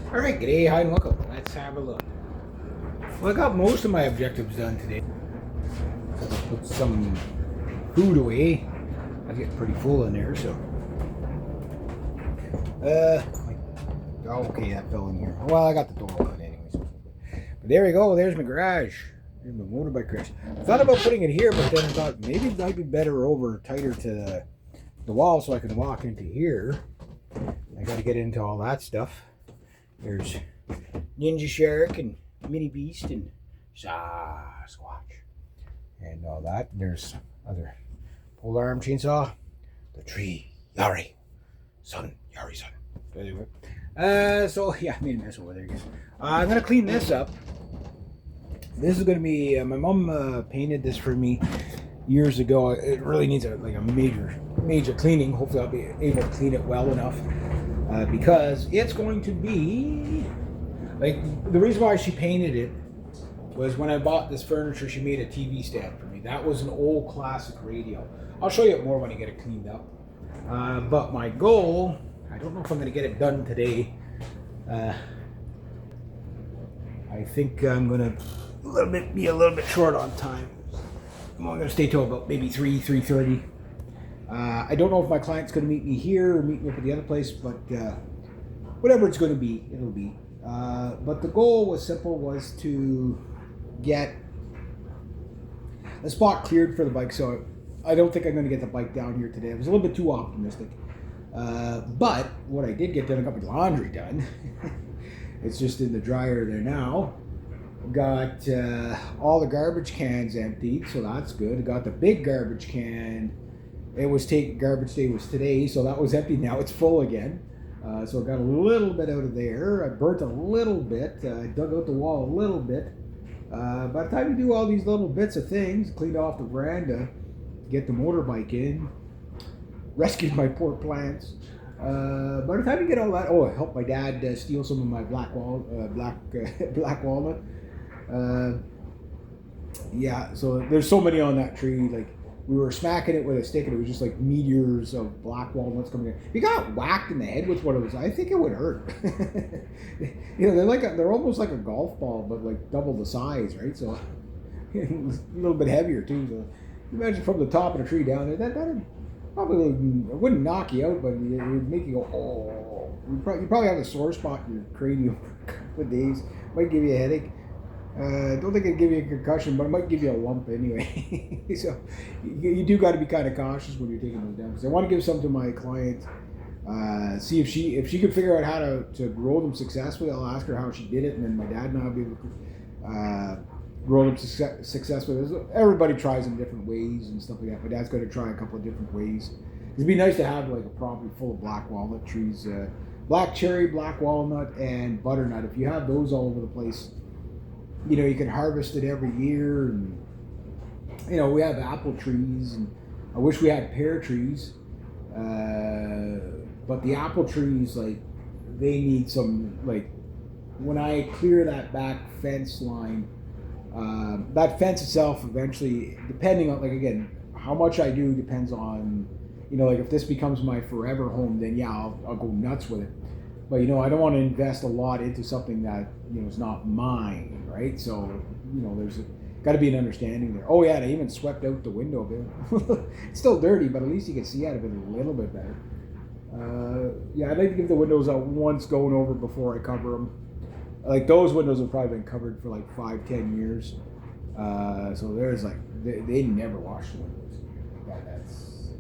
Alright, g'day, hi and welcome. Let's have a look. Well, I got most of my objectives done today. So I put some food away. I get pretty full in there, so. Okay, that fell in here. Well, I got the door open anyways. But there we go, there's my garage. There's my motorbike crash. I thought about putting it here, but then I thought maybe it might be better over tighter to the wall so I can walk into here. I gotta get into all that stuff. There's Ninja Shark and Mini Beast and Sasquatch and all that. There's other pole arm chainsaw, the tree, Yari son. Anyway, so yeah, I made a mess over there, guys. I'm gonna clean this up. This is gonna be my mom painted this for me years ago. It really needs a major cleaning. Hopefully, I'll be able to clean it well enough. Because it's going to be like the reason why she painted it was when I bought this furniture, she made a TV stand for me. That was an old classic radio. I'll show you more when I get it cleaned up. But my goal, I don't know if I'm going to get it done today. I think I'm going to be a little bit short on time. I'm going to stay till about maybe 3:30. I don't know if my client's going to meet me here or meet me up at the other place, but whatever it's going to be, it'll be. But the goal was simple, was to get a spot cleared for the bike. So I don't think I'm going to get the bike down here today. I was a little bit too optimistic. But what I did get done, I got my laundry done. It's just in the dryer there now. Got all the garbage cans emptied, so that's good. Got the big garbage can. Garbage day was today, so that was empty. Now it's full again. So I got a little bit out of there. I burnt a little bit. I dug out the wall a little bit. By the time you do all these little bits of things, cleaned off the veranda, get the motorbike in, rescued my poor plants. By the time you get all that, I helped my dad steal some of my black walnut. Yeah, so there's so many on that tree, like. We were smacking it with a stick, and it was just like meteors of black walnuts coming in. If you got whacked in the head with one of those, I think it would hurt. They're almost like a golf ball, but like double the size, right? So a little bit heavier too. So imagine from the top of the tree down there, that probably wouldn't knock you out, but it would make you go, oh. You probably have a sore spot in your cranium for a couple of days. Might give you a headache. Don't think it'd give you a concussion, but it might give you a lump anyway. So you do got to be kind of cautious when you're taking those down. Because I want to give some to my client. See if she could figure out how to grow them successfully. I'll ask her how she did it, and then my dad and I'll be able to grow them successfully. Everybody tries in different ways and stuff like that. My dad's going to try a couple of different ways. It'd be nice to have like a property full of black walnut trees, black cherry, black walnut, and butternut. If you have those all over the place, you can harvest it every year, and we have apple trees, and I wish we had pear trees, but the apple trees, like, they need some, like, when I clear that back fence line, that fence itself eventually, depending on, like, again, how much I do depends on, like, if this becomes my forever home, then yeah, I'll go nuts with it. But I don't want to invest a lot into something that is not mine, right? So there's got to be an understanding there. Oh yeah, they even swept out the window a bit. It's still dirty, but at least you can see out of it a little bit better. Yeah, I'd like to give the windows a once going over before I cover them. Like those windows have probably been covered for like 5-10 years. So there's like they never wash the windows. That's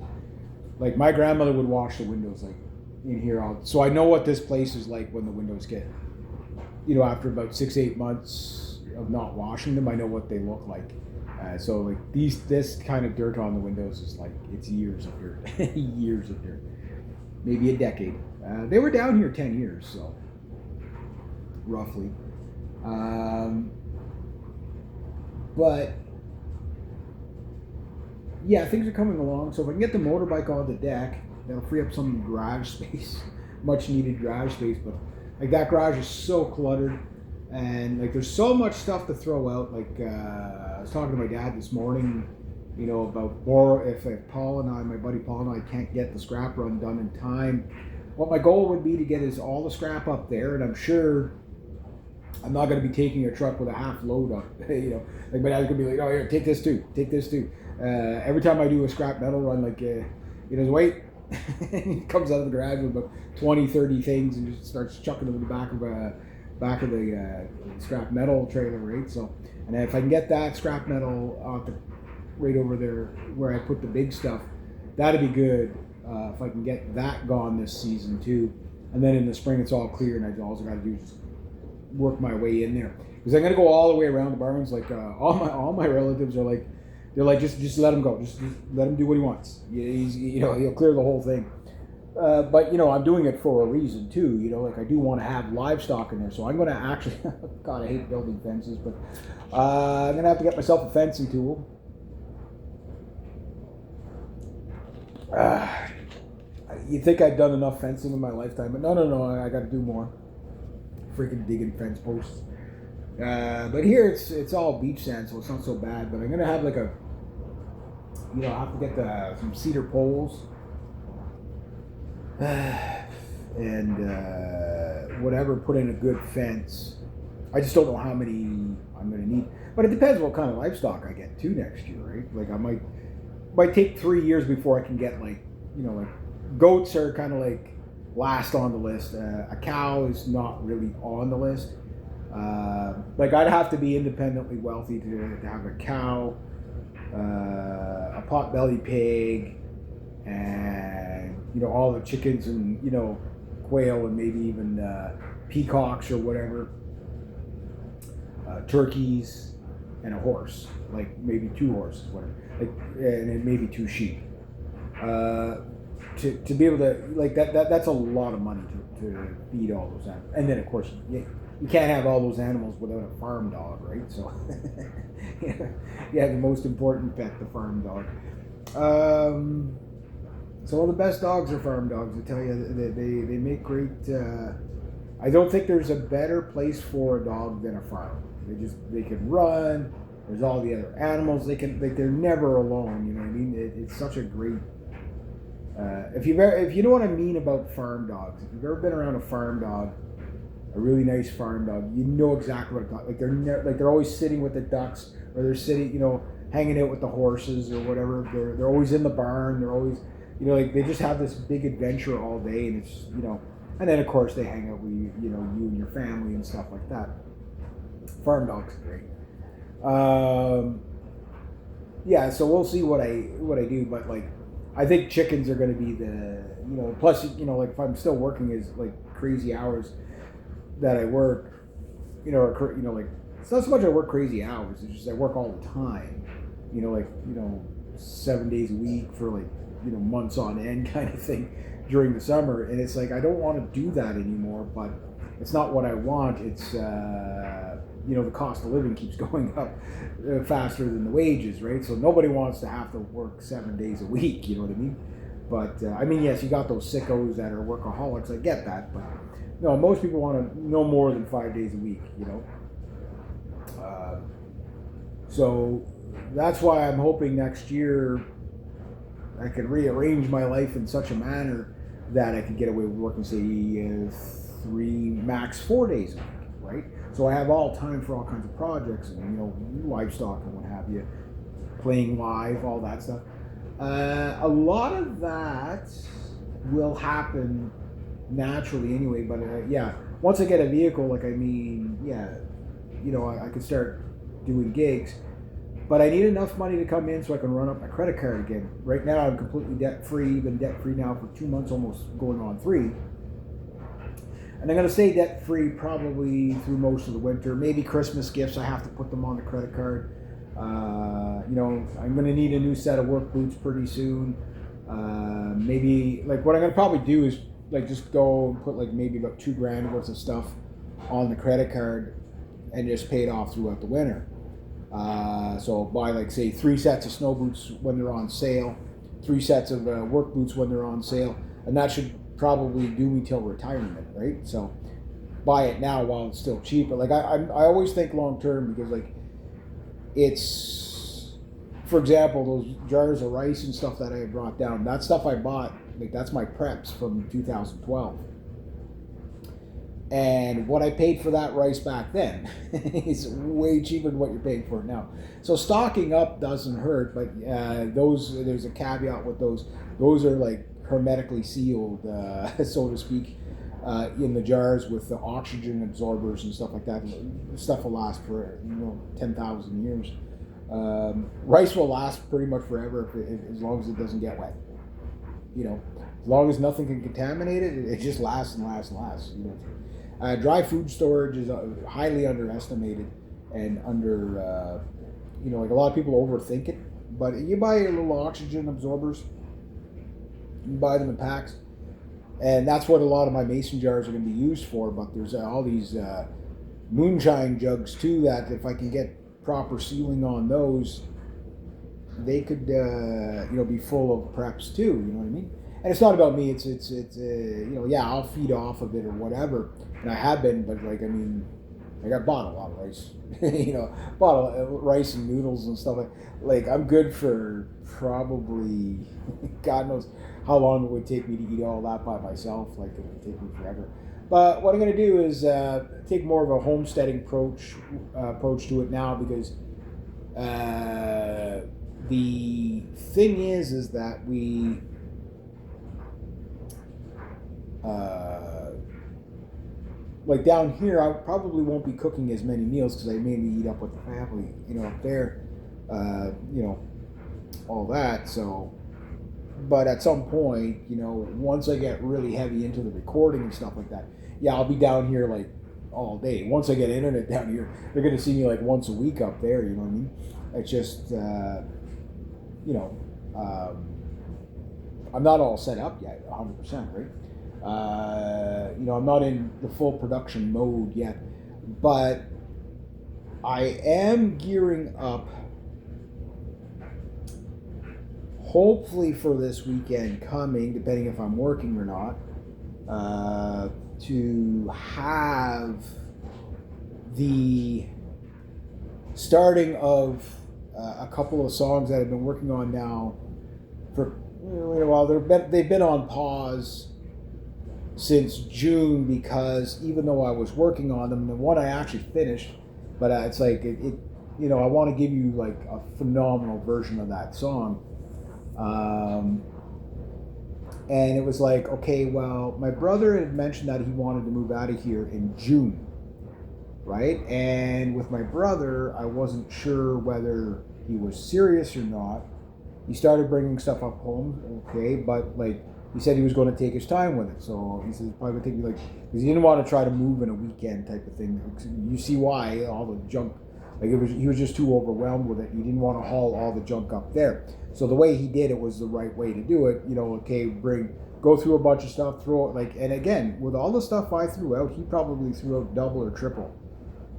like my grandmother would wash the windows like in here. So I know what this place is like when the windows get, after about 6-8 months of not washing them, I know what they look like. So like this kind of dirt on the windows is like, it's years of dirt, years of dirt, maybe a decade. They were down here 10 years, so roughly. But yeah, things are coming along. So if I can get the motorbike on the deck, that'll free up some garage space, much needed garage space. But like that garage is so cluttered, and like there's so much stuff to throw out. Like I was talking to my dad this morning, about if my buddy Paul and I can't get the scrap run done in time, what my goal would be to get is all the scrap up there, and I'm sure I'm not going to be taking a truck with a half load up. Like my dad's going to be like, oh, here, take this too, take this too. Every time I do a scrap metal run, like, he does wait. He comes out of the garage with about 20, 30 things and just starts chucking them in the back of the scrap metal trailer, right? So, and if I can get that scrap metal right over there where I put the big stuff, that'd be good. If I can get that gone this season too, and then in the spring it's all clear, and all I got to do is just work my way in there, because I'm gonna go all the way around the barns. Like all my relatives are like, they're like, just let him go, just let him do what he wants. He'll clear the whole thing. But I'm doing it for a reason too. Like I do want to have livestock in there, so I'm gonna actually. God, I hate building fences, but I'm gonna have to get myself a fencing tool. You'd think I'd done enough fencing in my lifetime, but no, I got to do more. Freaking digging fence posts. But here it's all beach sand, so it's not so bad. But I'm gonna have like I have to get some cedar poles and whatever. Put in a good fence. I just don't know how many I'm gonna need. But it depends what kind of livestock I get too next year, right? Like I might take 3 years before I can get like goats are kind of like last on the list. A cow is not really on the list. Like I'd have to be independently wealthy to have a cow, a pot-bellied pig, and all the chickens and quail and maybe even peacocks or whatever, turkeys, and a horse, like maybe 2 horses, whatever, and then maybe 2 sheep. To be able to like that's a lot of money to feed all those animals. And then of course you can't have all those animals without a farm dog, right? So the most important pet, the farm dog. So all the best dogs are farm dogs. I tell you, they make great. I don't think there's a better place for a dog than a farm. They can run. There's all the other animals. They're never alone. You know what I mean? It's such a great. If you know what I mean about farm dogs, if you've ever been around a farm dog, a really nice farm dog, you know exactly what it's like. They're always sitting with the ducks, or they're sitting, hanging out with the horses or whatever. They're always in the barn. They're always, they just have this big adventure all day, and it's and then of course they hang out with you and your family and stuff like that. Farm dogs are great. So we'll see what I do, but like. I think chickens are going to be the, plus, like if I'm still working as like crazy hours that I work, like it's not so much I work crazy hours, it's just I work all the time, 7 days a week for like, months on end kind of thing during the summer. And it's like, I don't want to do that anymore, but it's not what I want. It's, the cost of living keeps going up faster than the wages, right? So nobody wants to have to work 7 days a week, you know what I mean? But, yes, you got those sickos that are workaholics, I get that, but no, most people want to no more than 5 days a week, so that's why I'm hoping next year I can rearrange my life in such a manner that I can get away with working, say, 3, max 4 days a week, right? So I have all time for all kinds of projects and, livestock and what have you, playing live, all that stuff. A lot of that will happen naturally anyway, but once I get a vehicle, I could start doing gigs, but I need enough money to come in so I can run up my credit card again. Right now I'm completely debt-free, been debt-free now for 2 months, almost going on 3. And I'm going to stay debt-free probably through most of the winter. Maybe Christmas gifts, I have to put them on the credit card. I'm going to need a new set of work boots pretty soon. Maybe, what I'm going to probably do is, just go and put, maybe about $2,000 worth of stuff on the credit card and just pay it off throughout the winter. So buy, say, 3 sets of snow boots when they're on sale, 3 sets of work boots when they're on sale, and that should probably do me till retirement, right? So buy it now while it's still cheap. But I always think long term, because it's, for example, those jars of rice and stuff that I brought down, that stuff I bought Like that's my preps from 2012. And what I paid for that rice back then is way cheaper than what you're paying for it now. So stocking up doesn't hurt, but there's a caveat with those. Those are like hermetically sealed, so to speak, in the jars with the oxygen absorbers and stuff like that. Stuff will last for 10,000 years. Rice will last pretty much forever as long as it doesn't get wet. As long as nothing can contaminate it, it just lasts and lasts and lasts. Dry food storage is highly underestimated and like a lot of people overthink it. But you buy your little oxygen absorbers, you buy them in packs, and that's what a lot of my mason jars are going to be used for. But there's all these moonshine jugs too that if I can get proper sealing on those, they could be full of preps too. You know what I mean? And it's not about me. It's I'll feed off of it or whatever, and I have been. But I bought a lot of rice. Bought rice and noodles and stuff. Like I'm good for probably God knows how long it would take me to eat all that by myself. Like it would take me forever. But what I'm going to do is take more of a homesteading approach to it now, because the thing is that we. Like down here, I probably won't be cooking as many meals because I mainly eat up with the family, up there, all that. So, but at some point, once I get really heavy into the recording and stuff like that, I'll be down here like all day. Once I get internet down here, they're going to see me like once a week up there, you know what I mean? It's just, I'm not all set up yet, 100%, right? I'm not in the full production mode yet, but I am gearing up, hopefully for this weekend coming, depending if I'm working or not, to have the starting of a couple of songs that I've been working on now for a while. They've been on pause since June, because even though I was working on them, the one I actually finished, but it's like I want to give you like a phenomenal version of that song, and it was like, okay, well, my brother had mentioned that he wanted to move out of here in June, right? And with my brother, I wasn't sure whether he was serious or not. He started bringing stuff up home, okay, but like, he said he was going to take his time with it. So he said probably take me because he didn't want to try to move in a weekend type of thing. You see why, all the junk, he was just too overwhelmed with it. He didn't want to haul all the junk up there. So the way he did it was the right way to do it. Go through a bunch of stuff, throw it and again, with all the stuff I threw out, he probably threw out double or triple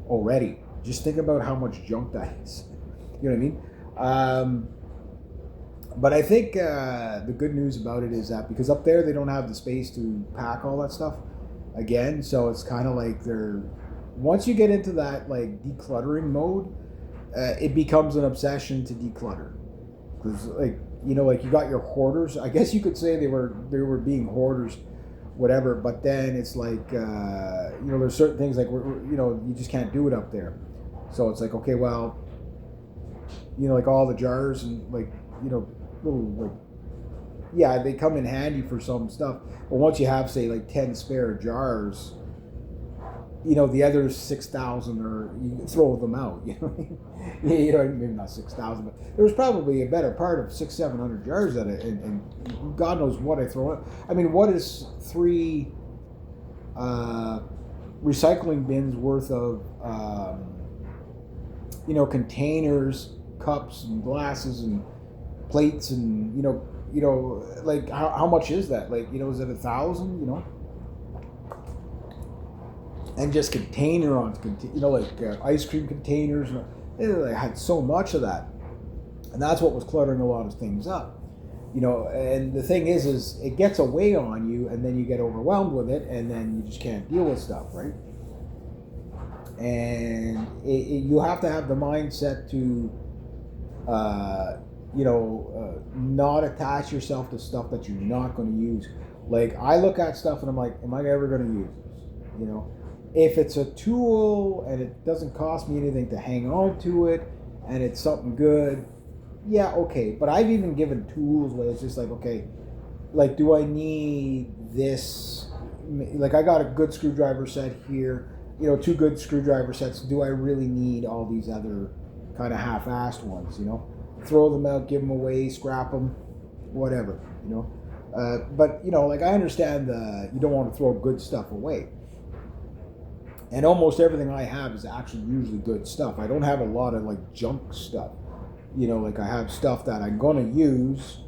already. Just think about how much junk that is. You know what I mean? But I think the good news about it is that because up there they don't have the space to pack all that stuff again, so it's kind of like once you get into that like decluttering mode, it becomes an obsession to declutter, because you got your hoarders. I guess you could say they were being hoarders, whatever. But then it's like there's certain things like you just can't do it up there. So it's like, okay, well, like all the jars and little they come in handy for some stuff, but once you have say like 10 spare jars, the other 6,000 or you throw them out. Maybe not 6,000, but there was probably a better part of 600-700 jars that and God knows what I throw out. I mean, what is 3 recycling bins worth of containers, cups and glasses and plates and like how much is that? Like is it 1,000? And just container on ice cream containers. I had so much of that, and that's what was cluttering a lot of things up. And the thing is it gets a weight on you, and then you get overwhelmed with it, and then you just can't deal with stuff, right? And you have to have the mindset to not attach yourself to stuff that you're not going to use. Like, I look at stuff and I'm like, am I ever going to use this? If it's a tool and it doesn't cost me anything to hang on to it and it's something good, yeah, okay. But I've even given tools where it's just like, okay, like, do I need this? Like, I got a good screwdriver set here, 2 good screwdriver sets. Do I really need all these other kind of half-assed ones? Throw them out, give them away, scrap them, whatever. But like, I understand you don't want to throw good stuff away. And almost everything I have is actually usually good stuff. I don't have a lot of like junk stuff. Like, I have stuff that I'm gonna use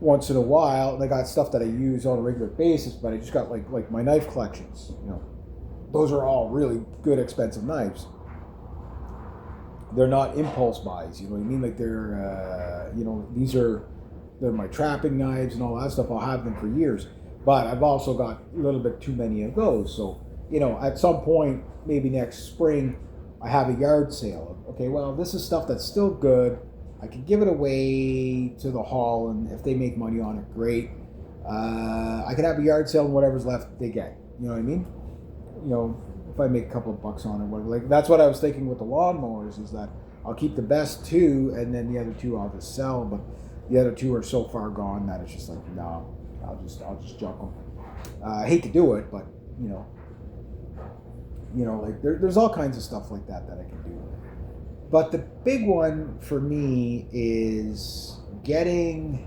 once in a while, and I got stuff that I use on a regular basis. But I just got like my knife collections. Those are all really good, expensive knives. They're not impulse buys. You know what I mean? Like, they're they're my trapping knives and all that stuff. I'll have them for years. But I've also got a little bit too many of those. So, at some point, maybe next spring, I have a yard sale. Okay, well, this is stuff that's still good. I can give it away to the hall, and if they make money on it, great. I can have a yard sale, and whatever's left, they get. You know what I mean? If I make a couple of bucks on it, whatever. Like, that's what I was thinking with the lawnmowers, is that I'll keep the best 2, and then the other 2 I'll just sell. But the other 2 are so far gone that it's just like, no, I'll just junk them. I hate to do it, but like, there's all kinds of stuff like that I can do. But the big one for me is getting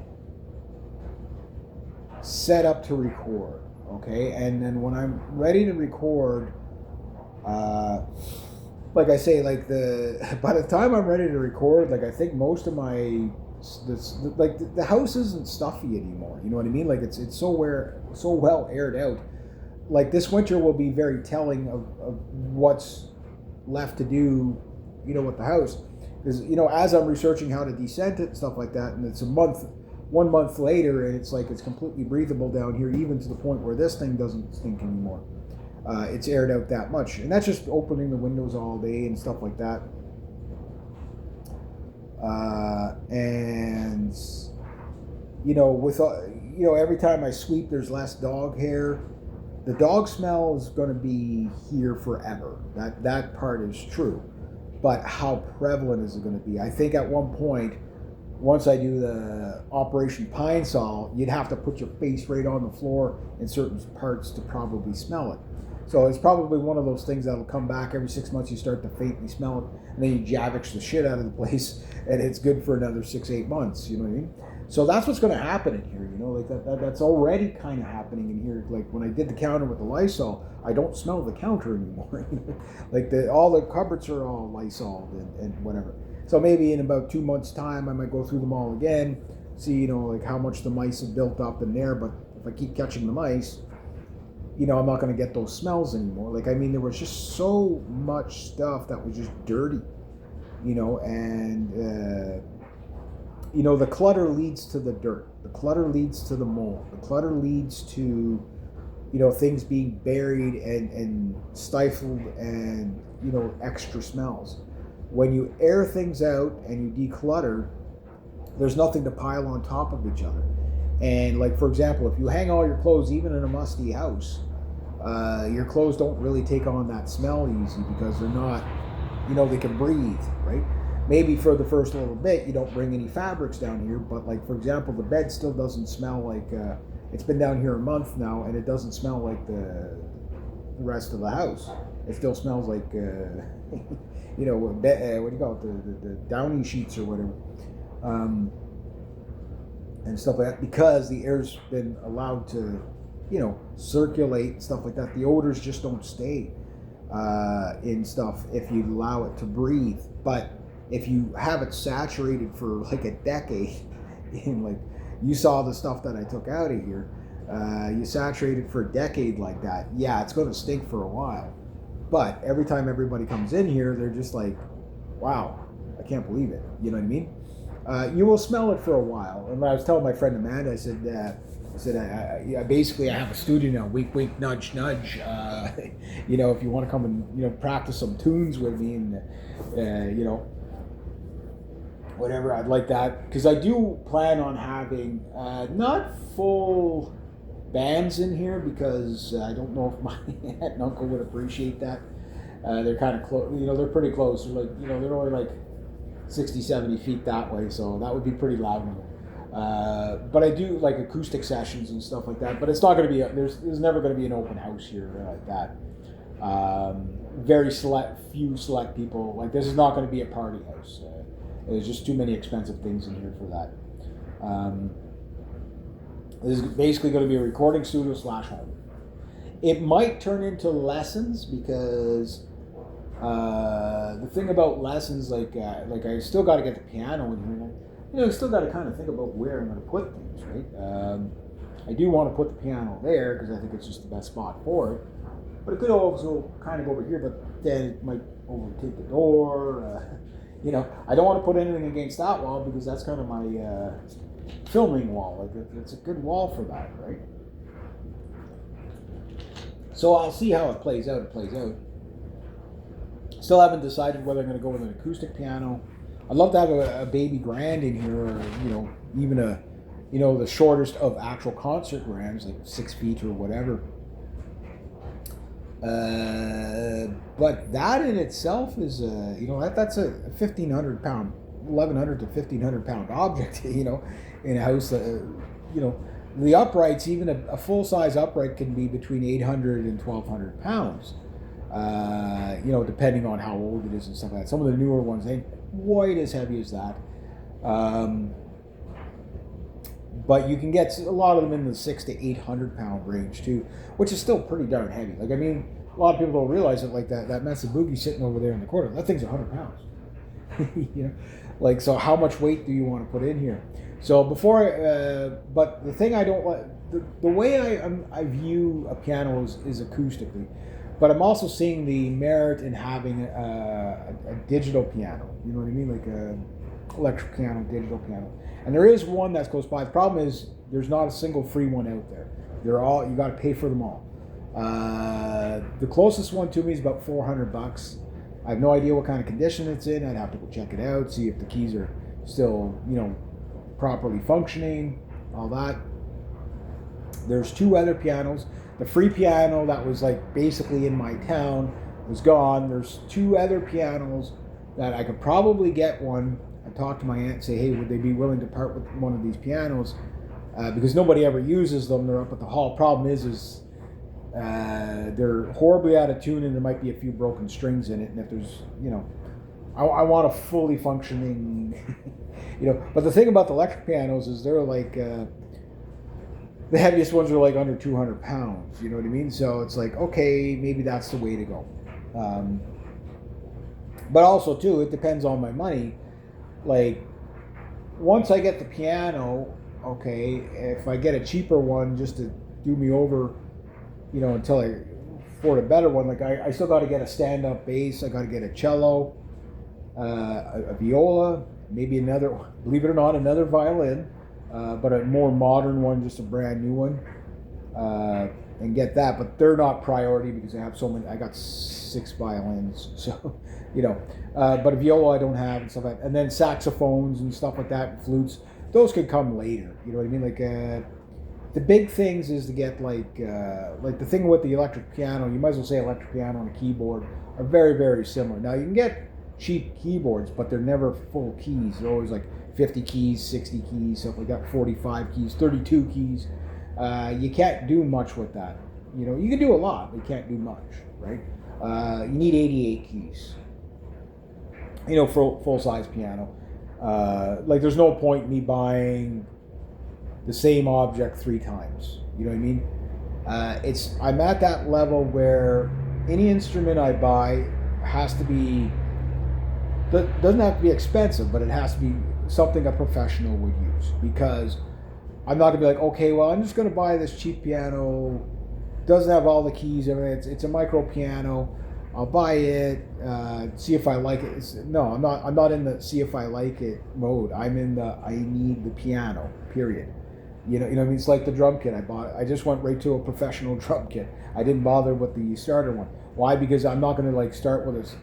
set up to record, okay? And then when I'm ready to record, like I say, like, by the time I'm ready to record, like, I think most of the house isn't stuffy anymore. You know what I mean? Like, it's so well aired out. Like, this winter will be very telling of what's left to do, with the house. Because, as I'm researching how to descent it and stuff like that, and it's 1 month later, and it's like, it's completely breathable down here, even to the point where this thing doesn't stink anymore. It's aired out that much. And that's just opening the windows all day and stuff like that. And, with, every time I sweep, there's less dog hair. The dog smell is going to be here forever. That part is true. But how prevalent is it going to be? I think at one point, once I do the Operation Pine Sol, you'd have to put your face right on the floor in certain parts to probably smell it. So it's probably one of those things that'll come back every 6 months. You start to faintly smell it, and then you javix the shit out of the place, and it's good for another 6-8 months. You know what I mean? So that's what's going to happen in here. Like, that's already kind of happening in here. Like, when I did the counter with the Lysol, I don't smell the counter anymore. Like, all the cupboards are all Lysol and whatever. So maybe in about 2 months' time, I might go through them all again, see, like, how much the mice have built up in there. But if I keep catching the mice, I'm not going to get those smells anymore. Like, I mean, there was just so much stuff that was just dirty, and the clutter leads to the dirt. The clutter leads to the mold. The clutter leads to, things being buried and stifled and, extra smells. When you air things out and you declutter, there's nothing to pile on top of each other. And, like, for example, if you hang all your clothes, even in a musty house, your clothes don't really take on that smell easy because they're not, they can breathe, right? Maybe for the first little bit, you don't bring any fabrics down here, but, like, for example, the bed still doesn't smell like, it's been down here a month now, and it doesn't smell like the rest of the house. It still smells like, what do you call it, the downy sheets or whatever, and stuff like that, because the air's been allowed to, circulate and stuff like that. The odors just don't stay in stuff if you allow it to breathe. But if you have it saturated for like a decade, and like you saw the stuff that I took out of here, you saturate it for a decade like that, yeah, it's going to stink for a while. But every time everybody comes in here, they're just like, wow, I can't believe it. You know what I mean? You will smell it for a while. And I was telling my friend Amanda, I said, basically I have a studio now, wink, wink, nudge, nudge. If you want to come and, practice some tunes with me and, whatever. I'd like that because I do plan on having not full bands in here because I don't know if my aunt and uncle would appreciate that. They're kind of close, they're pretty close. They're like, they're only like 60, 70 feet that way, so that would be pretty loud. But I do like acoustic sessions and stuff like that. But it's not going to be there's never going to be an open house here like that. Very few select people. Like this is not going to be a party house. There's just too many expensive things in here for that. This is basically going to be a recording studio / home. It might turn into lessons because the thing about lessons, like I still got to get the piano in here. I still got to kind of think about where I'm going to put things, right? I do want to put the piano there because I think it's just the best spot for it. But it could also kind of go over here, but then it might overtake the door. I don't want to put anything against that wall because that's kind of my filming wall. Like it's a good wall for that, right? So I'll see how it plays out. Still haven't decided whether I'm going to go with an acoustic piano. I'd love to have a baby grand in here, or even the shortest of actual concert grands, like 6 feet or whatever. But that in itself is that's a 1,500 pound, 1,100 to 1,500 pound object. In a house. The uprights, even a full size upright, can be between 800 and 1,200 pounds. Depending on how old it is and stuff like that. Some of the newer ones ain't quite as heavy as that. But you can get a lot of them in the 600 to 800 pound range too, which is still pretty darn heavy. Like, a lot of people don't realize it. Like that Matsubugi sitting over there in the corner, that thing's 100 pounds. So how much weight do you want to put in here? So but the thing I don't like, the way I view a piano is acoustically, but I'm also seeing the merit in having a digital piano. You know what I mean? Like a electric piano, digital piano. And there is one that's close by. The problem is there's not a single free one out there. You got to pay for them all. The closest one to me is about $400. I have no idea what kind of condition it's in. I'd have to go check it out, see if the keys are still, properly functioning, all that. There's 2 other pianos. The free piano that was like basically in my town was gone. There's 2 other pianos that I could probably get one. I talked to my aunt and say, hey, would they be willing to part with one of these pianos? Because nobody ever uses them. They're up at the hall. Problem is they're horribly out of tune and there might be a few broken strings in it. And if there's, I want a fully functioning, But the thing about the electric pianos is they're like, the heaviest ones are like under 200 pounds. You know what I mean? So it's like, okay, maybe that's the way to go. But also too, it depends on my money. Like, once I get the piano, okay, if I get a cheaper one just to do me over, until I afford a better one, like I still got to get a stand-up bass, I got to get a cello, a viola, maybe another, believe it or not, another violin, but a more modern one, just a brand new one, and get that. But they're not priority because I have so many. I got 6 violins, so but a viola I don't have and stuff like that. And then saxophones and stuff like that, and flutes, those could come later. You know what I mean? Like the big things is to get like the thing with the electric piano. You might as well say electric piano and a keyboard are very, very similar. Now you can get cheap keyboards, but they're never full keys. They're always like 50 keys, 60 keys, stuff like that, 45 keys, 32 keys. You can't do much with that. You can do a lot, but you can't do much, right? You need 88 keys. For full-size piano. Like, there's no point in me buying the same object 3 times. You know what I mean? I'm at that level where any instrument I buy has to be, doesn't have to be expensive, but it has to be something a professional would use. Because I'm not gonna be like, okay, well, I'm just gonna buy this cheap piano. Doesn't have all the keys. Everything. It's a micro piano. I'll buy it, see if I like it. No, I'm not in the see if I like it mode. I'm in the I need the piano, period. You know what I mean? It's like the drum kit I bought. I just went right to a professional drum kit. I didn't bother with the starter one. Why? Because I'm not going to start with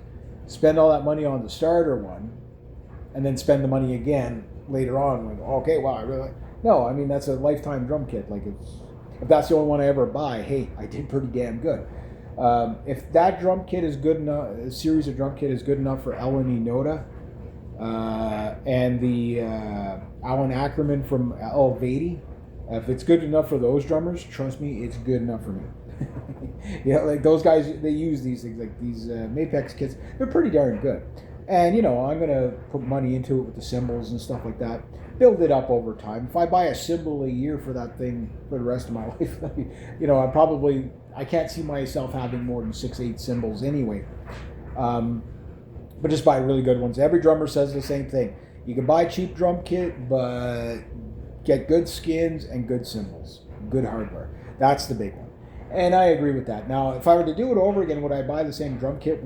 spend all that money on the starter one and then spend the money again later on. Like, okay, wow, I really no. I mean, that's a lifetime drum kit. Like, if that's the only one I ever buy, hey, I did pretty damn good. If that drum kit is good enough, a series of drum kit is good enough for Eleni Noda and the Alan Ackerman from Elvedi, if it's good enough for those drummers, trust me, it's good enough for me. Like those guys, they use these things, like these Mapex kits. They're pretty darn good. And, I'm going to put money into it with the cymbals and stuff like that. Build it up over time. If I buy a cymbal a year for that thing for the rest of my life, I can't see myself having more than 6-8 cymbals anyway. But just buy really good ones. Every drummer says the same thing. You can buy cheap drum kit, but get good skins and good cymbals. Good hardware. That's the big one. And I agree with that. Now, if I were to do it over again, would I buy the same drum kit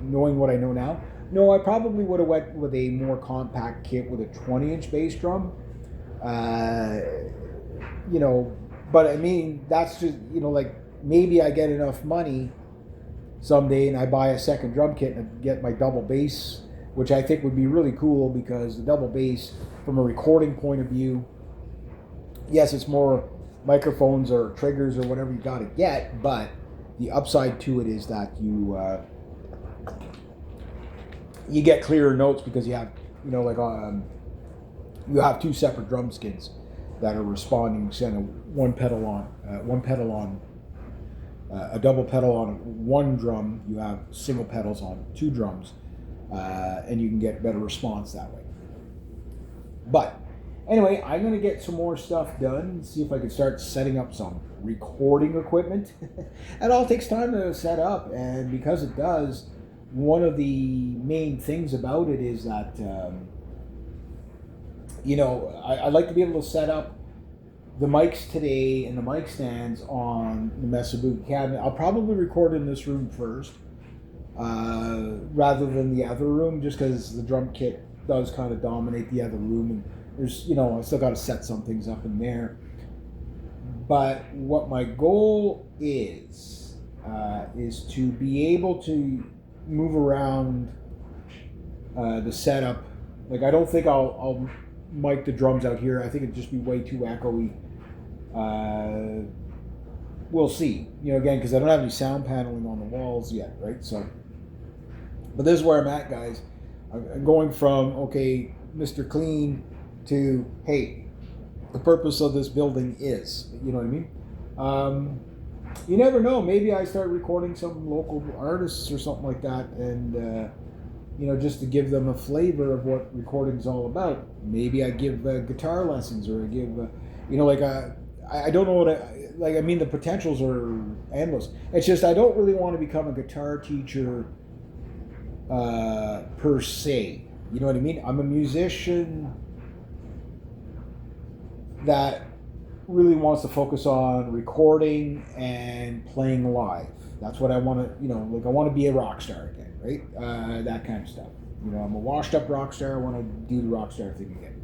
knowing what I know now? No, I probably would have went with a more compact kit with a 20-inch bass drum. But I mean, that's just, like maybe I get enough money someday and I buy a second drum kit and get my double bass, which I think would be really cool because the double bass, from a recording point of view, yes, it's more microphones or triggers or whatever you got to get, but the upside to it is that you get clearer notes because you have, you have two separate drum skins that are responding, kind of one pedal on, a double pedal on one drum. You have single pedals on two drums, and you can get better response that way. But anyway, I'm going to get some more stuff done, see if I can start setting up some recording equipment. It all takes time to set up, and because it does, one of the main things about it is that, I'd like to be able to set up the mics today and the mic stands on the Mesa Boogie cabinet. I'll probably record in this room first, rather than the other room, just because the drum kit does kind of dominate the other room, and there's, I still got to set some things up in there. But what my goal is to be able to move around the setup. Like, I don't think I'll mic the drums out here. I think it'd just be way too echoey. We'll see. Again, because I don't have any sound paneling on the walls yet, right? So, but this is where I'm at, guys. I'm going from, okay, Mr. Clean, to, hey, the purpose of this building is, you know what I mean? You never know. Maybe I start recording some local artists or something like that, and just to give them a flavor of what recording's all about. Maybe I give guitar lessons, or I give, I don't know what I mean, the potentials are endless. It's just I don't really want to become a guitar teacher per se. You know what I mean? I'm a musician that really wants to focus on recording and playing live. That's what I want to, I want to be a rock star again, right? That kind of stuff. I'm a washed up rock star. I want to do the rock star thing again.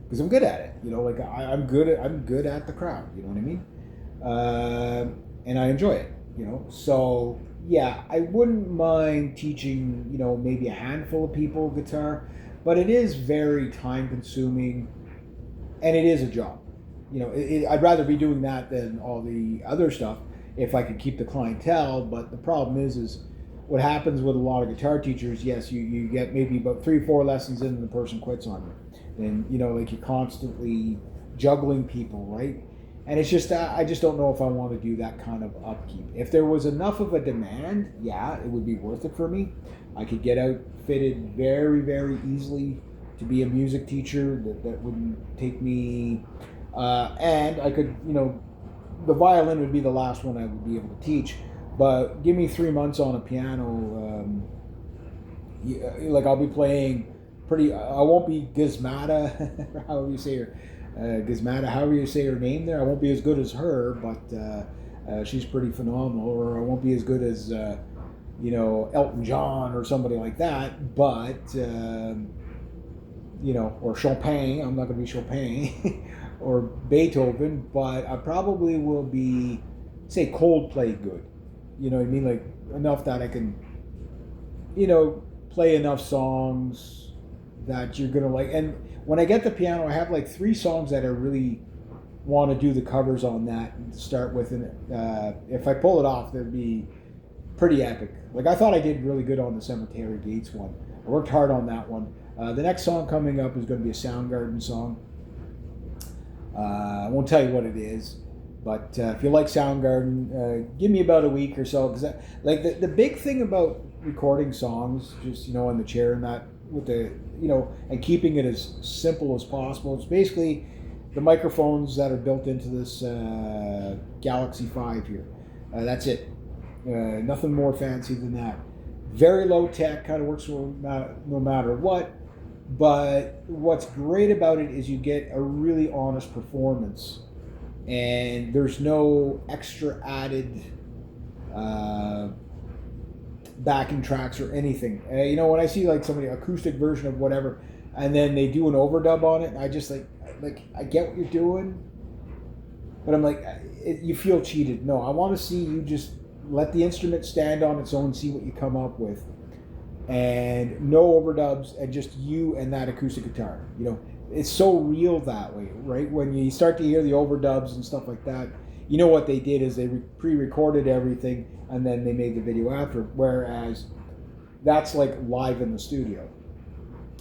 Because I'm good at it, I'm good at the crowd, you know what I mean? And I enjoy it, so yeah, I wouldn't mind teaching, maybe a handful of people guitar, but it is very time consuming, and it is a job. I'd rather be doing that than all the other stuff if I could keep the clientele. But the problem is what happens with a lot of guitar teachers, yes, you get maybe about 3-4 lessons in and the person quits on you. And, you're constantly juggling people, right? And it's just, I just don't know if I want to do that kind of upkeep. If there was enough of a demand, yeah, it would be worth it for me. I could get outfitted very, very easily to be a music teacher. That wouldn't take me, and I could, the violin would be the last one I would be able to teach. But give me 3 months on a piano, I'll be playing pretty. I won't be Gizmata, however you say her, Gizmata, however you say her name there. I won't be as good as her, but she's pretty phenomenal. Or I won't be as good as Elton John or somebody like that. But or Chopin. I'm not going to be Chopin or Beethoven, but I probably will be, say, Coldplay good. You know what I mean? Like enough that I can play enough songs that you're gonna like. And when I get the piano, I have like 3 songs that I really want to do the covers on that and start with. And if I pull it off, that'd be pretty epic. Like I thought I did really good on the Cemetery Gates one. I worked hard on that one. The next song coming up is going to be a Soundgarden song. I won't tell you what it is, but if you like Soundgarden, give me about a week or so. Because like the big thing about recording songs, just on the chair and that with the and keeping it as simple as possible. It's basically the microphones that are built into this Galaxy 5 here. That's it. Nothing more fancy than that. Very low tech, kind of works no matter what. But what's great about it is you get a really honest performance, and there's no extra added backing tracks or anything. When I see like somebody acoustic version of whatever, and then they do an overdub on it, I just like I get what you're doing, but I'm like, you feel cheated. No, I want to see you just let the instrument stand on its own, see what you come up with. And no overdubs, and just you and that acoustic guitar. It's so real that way, right? When you start to hear the overdubs and stuff like that, what they did is they pre-recorded everything and then they made the video after. Whereas that's like live in the studio.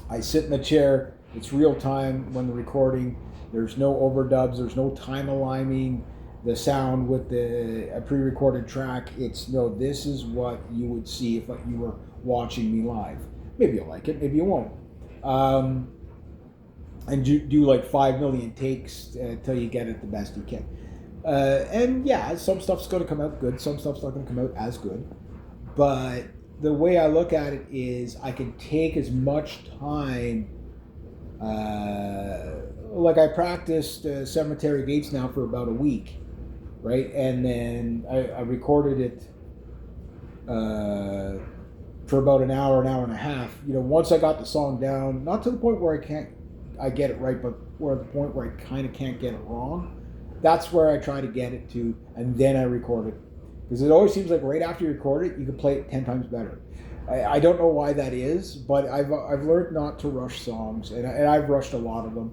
I sit in the chair, it's real time when the recording. There's no overdubs, there's no time aligning the sound with a pre-recorded track. It's this is what you would see if you were watching me live. Maybe you'll like it, maybe you won't. And do like 5 million takes until you get it the best you can. And yeah, some stuff's going to come out good, some stuff's not going to come out as good. But the way I look at it is I can take as much time. Like I practiced Cemetery Gates now for about a week, right? And then I recorded it for about an hour and a half. Once I got the song down, not to the point where I get it right, but we're at the point where I kind of can't get it wrong. That's where I try to get it to, and then I record it. Because it always seems like right after you record it, you can play it 10 times better. I don't know why that is, but I've learned not to rush songs, and I've rushed a lot of them,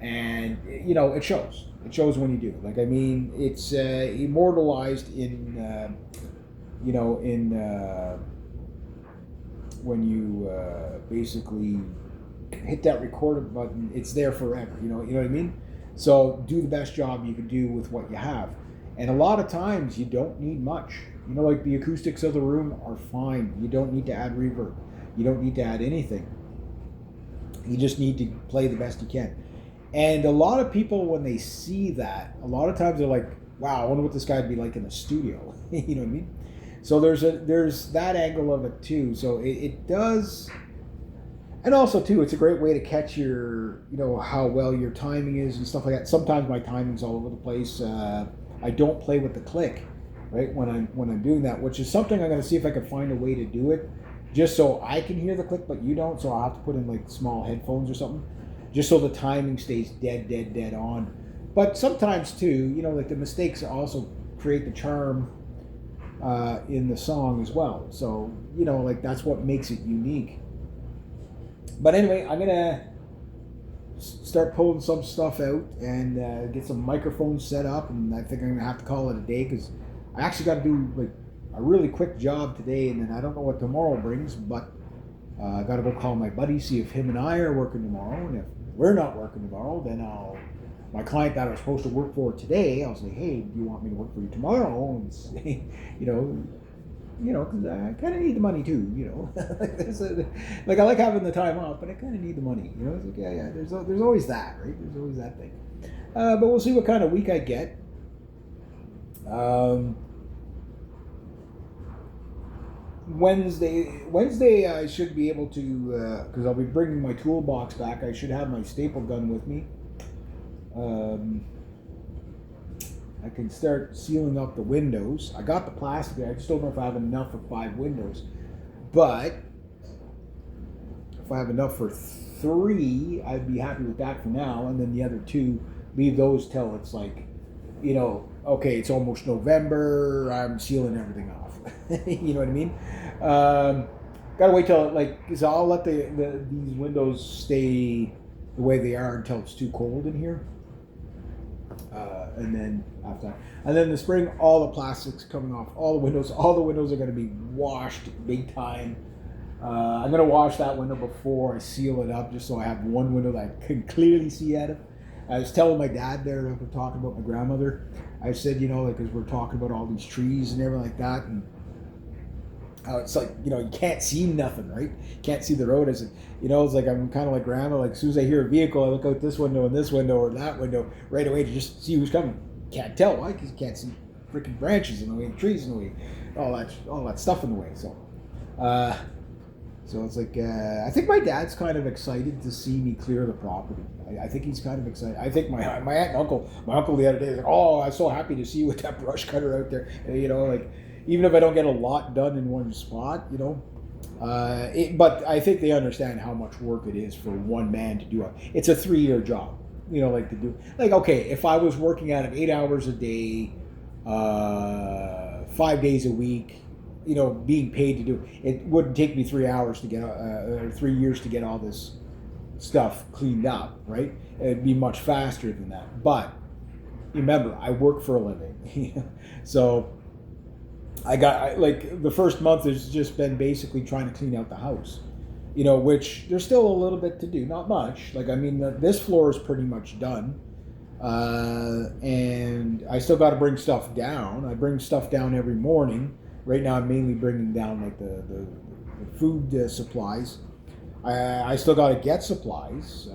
and it shows. It shows when you do. Like it's immortalized in when you basically hit that record button. It's there forever. You know what I mean? So do the best job you can do with what you have, and a lot of times you don't need much. Like the acoustics of the room are fine. You don't need to add reverb. You don't need to add anything. You just need to play the best you can. And a lot of people, when they see that, a lot of times they're like, wow, I wonder what this guy would be like in the studio. You know what I mean? So there's that angle of it too. So it does, and also too, it's a great way to catch your, how well your timing is and stuff like that. Sometimes my timing's all over the place. I don't play with the click, right? When I'm doing that, which is something I'm going to see if I can find a way to do it, just so I can hear the click, but you don't. So I'll have to put in like small headphones or something, just so the timing stays dead on. But sometimes too, like the mistakes also create the charm in the song as well. So like that's what makes it unique. But anyway, I'm gonna start pulling some stuff out and get some microphones set up, and I think I'm gonna have to call it a day because I actually got to do like a really quick job today, and then I don't know what tomorrow brings, but I got to go call my buddy, see if him and I are working tomorrow, and if we're not working tomorrow, then my client that I was supposed to work for today, I'll say, hey, do you want me to work for you tomorrow? And say, because I kind of need the money too, like I like having the time off, but I kind of need the money, It's like, yeah, there's always that, right? There's always that thing. But we'll see what kind of week I get. Wednesday I should be able to, because I'll be bringing my toolbox back. I should have my staple gun with me. I can start sealing up the windows. I got the plastic there. I just don't know if I have enough for 5 windows. But if I have enough for 3, I'd be happy with that for now. And then the other 2, leave those till it's like, okay, it's almost November. I'm sealing everything off. You know what I mean? Gotta wait till like, cause I'll let these windows stay the way they are until it's too cold in here, and then after that, and then in the spring, all the plastic's coming off, all the windows are gonna be washed big time. I'm gonna wash that window before I seal it up, just so I have one window that I can clearly see out of. I was telling my dad there, we're talking about my grandmother. I said, like, because we're talking about all these trees and everything like that, and it's like, you can't see nothing, right? Can't see the road. I said, it's like I'm kind of like grandma. Like as soon as I hear a vehicle, I look out this window and this window or that window right away to just see who's coming. Can't tell why, because you can't see freaking branches in the way, trees in the way, all that stuff in the way. So it's like, I think my dad's kind of excited to see me clear the property. I think he's kind of excited. I think my aunt and uncle, the other day was like, oh, I'm so happy to see you with that brush cutter out there. Like, even if I don't get a lot done in one spot, but I think they understand how much work it is for one man to do it. It's a 3-year job, like to do, like, okay, if I was working at it 8 hours a day, 5 days a week, being paid to do it wouldn't take me 3 hours to get, or 3 years to get all this stuff cleaned up, right? It'd be much faster than that. But remember, I work for a living, so like the first month has just been basically trying to clean out the house, which there's still a little bit to do, not much. Like, I mean, this floor is pretty much done, and I still got to bring stuff down. I bring stuff down every morning. Right now, I'm mainly bringing down like the food supplies. I still got to get supplies,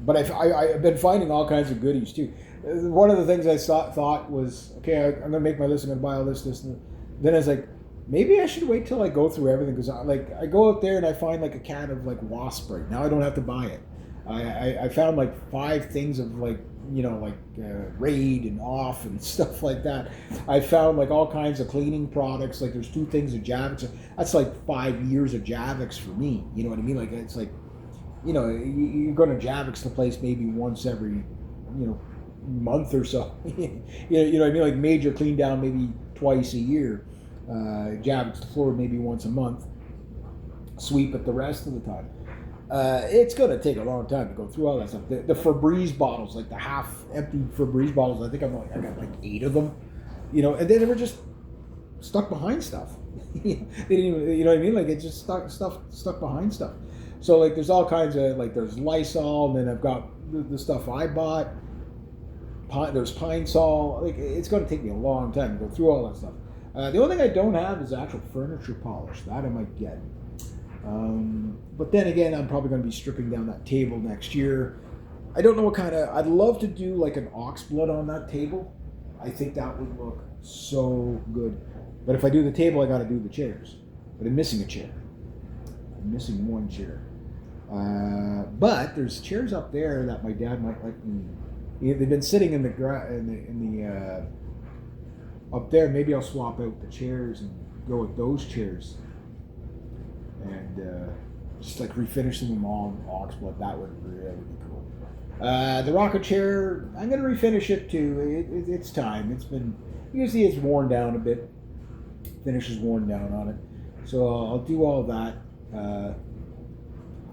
but I've been finding all kinds of goodies too. One of the things I thought was, okay, I'm gonna make my list. I'm gonna buy all this, and then I was like, maybe I should wait till I go through everything, because I go out there and I find like a can of like wasp spray. Now I don't have to buy it. I found like 5 things of like, Raid and Off and stuff like that. I found like all kinds of cleaning products. Like there's 2 things of Javix. That's like 5 years of Javix for me. You know what I mean? Like it's like, you're going to Javix the place maybe once every, month or so. You know what I mean? Like major clean down maybe twice a year. Javix the floor maybe once a month. Sweep it the rest of the time. It's going to take a long time to go through all that stuff. The Febreze bottles, like the half-empty Febreze bottles, I think I got like 8 of them, and they were just stuck behind stuff. They didn't even, you know what I mean? Like it's just stuck behind stuff. So like there's all kinds of, like there's Lysol, and then I've got the stuff I bought. There's Pine Sol. Like it's going to take me a long time to go through all that stuff. The only thing I don't have is actual furniture polish. That I might get. But then again, I'm probably going to be stripping down that table next year. I don't know what kind of, I'd love to do like an ox blood on that table. I think that would look so good. But if I do the table, I got to do the chairs. But I'm missing a chair. I'm missing one chair. But there's chairs up there that my dad might like me. They've been sitting in the up there. Maybe I'll swap out the chairs and go with those chairs. And just like refinishing them all in ox blood, that would really be cool. The rocket chair, I'm gonna refinish it too. It's time. It's been, you can see it's worn down a bit. Finish is worn down on it, so I'll do all that.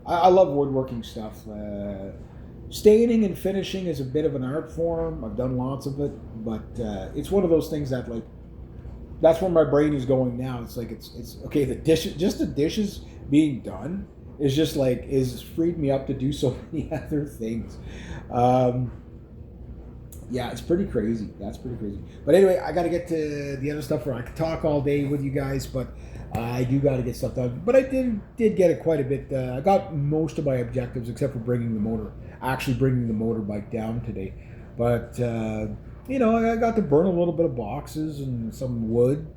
I love woodworking stuff. Staining and finishing is a bit of an art form. I've done lots of it, but it's one of those things that like, that's where my brain is going now. It's like it's okay. The dishes being done is just like is freed me up to do so many other things. Yeah, it's pretty crazy. That's pretty crazy. But anyway, I got to get to the other stuff where I could talk all day with you guys, but I do got to get stuff done. But I did get it quite a bit. I got most of my objectives except for bringing the motorbike down today. But I got to burn a little bit of boxes and some wood.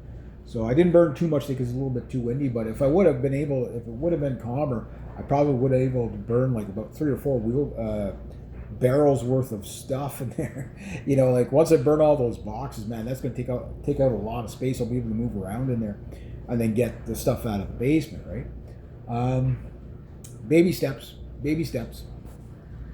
So I didn't burn too much because it's a little bit too windy. But if it would have been calmer, I probably would have been able to burn like about 3 or 4 barrels worth of stuff in there. Like once I burn all those boxes, man, that's going to take out a lot of space. I'll be able to move around in there and then get the stuff out of the basement, right? Baby steps.